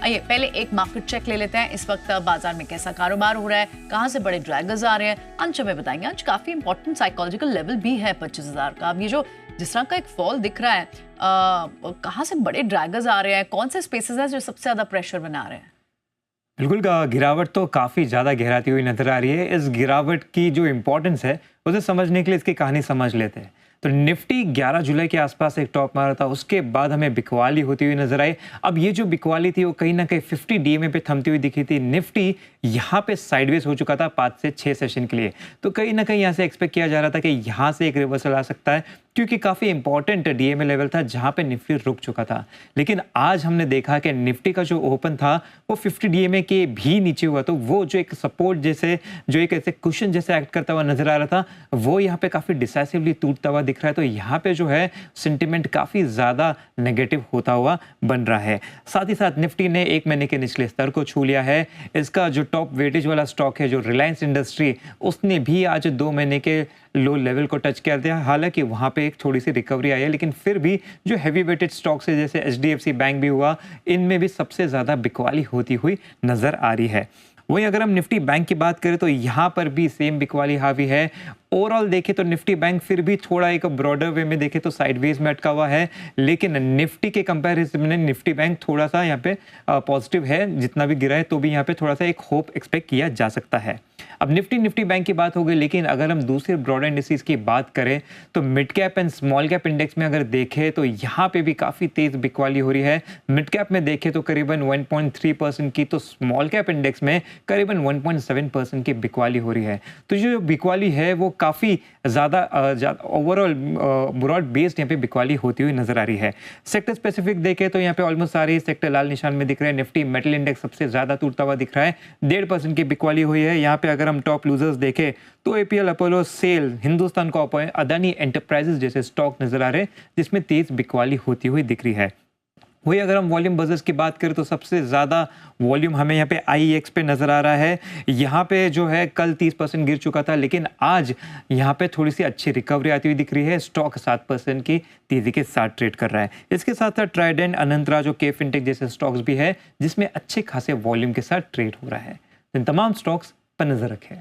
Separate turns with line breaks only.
आइए पहले एक मार्केट चेक ले लेते हैं। इस वक्त बाजार में कैसा कारोबार हो रहा है, कहां से बड़े ड्रैगर्स आ रहे हैं, अंश हमें बताएंगे। आज काफी इंपॉर्टेंट साइकोलॉजिकल लेवल भी है 25,000 का। अब ये जो जिस तरह का एक फॉल दिख रहा है, कहां से बड़े ड्रैगर्स आ रहे हैं, कौन से स्पेसेस हैं जो सबसे ज्यादा प्रेशर बना रहे हैं?
बिल्कुल गिरावट तो काफ़ी ज़्यादा गहराती हुई नजर आ रही है। इस गिरावट की जो इम्पोर्टेंस है उसे समझने के लिए इसकी कहानी समझ लेते हैं। तो निफ्टी 11 जुलाई के आसपास एक टॉप मारा था, उसके बाद हमें बिकवाली होती हुई नजर आई। अब ये जो बिकवाली थी वो कहीं ना कहीं 50 डीएमए पे थमती हुई दिखी थी। निफ्टी यहाँ पे साइडवेज हो चुका था 5 से 6 सेशन के लिए, तो कहीं ना कहीं यहाँ से एक्सपेक्ट किया जा रहा था कि यहाँ से एक रिवर्सल आ सकता है, क्योंकि काफ़ी इंपॉर्टेंट डीएमए लेवल था जहाँ पे निफ्टी रुक चुका था। लेकिन आज हमने देखा कि निफ्टी का जो ओपन था वो 50 डीएमए के भी नीचे हुआ, तो वो जो एक सपोर्ट जैसे, जो एक ऐसे कुशन जैसे एक्ट करता हुआ नजर आ रहा था, वो यहाँ पे काफ़ी डिसाइसिवली टूटता हुआ दिख रहा है। तो यहाँ पे जो है सेंटिमेंट काफ़ी ज़्यादा नेगेटिव होता हुआ बन रहा है। साथ ही साथ निफ्टी ने 1 महीने के निचले स्तर को छू लिया है। इसका जो टॉप वेटेज वाला स्टॉक है, जो रिलायंस इंडस्ट्री, उसने भी आज 2 महीने के लो लेवल को टच कर दिया। हालांकि वहां पे एक थोड़ी सी रिकवरी आई है, लेकिन फिर भी जो हैवी वेटेड स्टॉक्स है जैसे एचडीएफसी बैंक भी हुआ, इनमें भी सबसे ज़्यादा बिकवाली होती हुई नजर आ रही है। वहीं अगर हम निफ्टी बैंक की बात करें तो यहाँ पर भी सेम बिकवाली हावी है। ओवरऑल देखें तो निफ्टी बैंक फिर भी थोड़ा एक ब्रॉडर वे में देखें तो साइडवेज में अटका हुआ है, लेकिन निफ्टी के कंपैरिजन में निफ्टी बैंक थोड़ा सा यहाँ पे पॉजिटिव है। जितना भी गिरा है तो भी यहाँ पे थोड़ा सा एक होप एक्सपेक्ट किया जा सकता है। अब निफ्टी बैंक की बात हो गई, लेकिन अगर हम दूसरे ब्रॉडर इंडिसेस की बात करें तो mid cap and small cap index में अगर देखें तो यहाँ पे भी काफ़ी तेज बिकवाली हो रही है। मिड कैप में देखें तो करीबन 1.3% की, तो स्मॉल कैप इंडेक्स में करीबन 1.7% की बिकवाली हो रही है। तो जो बिकवाली है वो काफ़ी ज़्यादा ओवरऑल ब्रॉड बेस्ड यहाँ पे बिकवाली होती हुई नजर आ रही है। सेक्टर स्पेसिफिक देखें तो यहाँ पे ऑलमोस्ट सारे सेक्टर लाल निशान में दिख रहे हैं। निफ्टी मेटल इंडेक्स सबसे ज़्यादा टूटता हुआ दिख रहा है, 1.5% की बिकवाली हुई है। यहाँ पे अगर हम टॉप लूजर्स देखें तो एपीएल, अपोलो, सेल, हिंदुस्तान कॉपर, अदानी एंटरप्राइजेस जैसे स्टॉक नजर आ रहे हैं जिसमें तेज बिकवाली होती हुई दिख रही है। वही अगर हम वॉल्यूम बजर्स की बात करें तो सबसे ज़्यादा वॉल्यूम हमें यहाँ पे आईएक्स पे नज़र आ रहा है। यहाँ पे जो है कल 30% गिर चुका था, लेकिन आज यहाँ पे थोड़ी सी अच्छी रिकवरी आती हुई दिख रही है। स्टॉक 7% की तेज़ी के साथ ट्रेड कर रहा है। इसके साथ साथ ट्राइडेंट, अनंतरा, जो के फिनटेक जैसे स्टॉक्स भी है जिसमें अच्छे खासे वॉल्यूम के साथ ट्रेड हो रहा है। इन तमाम स्टॉक्स पर नज़र रखें।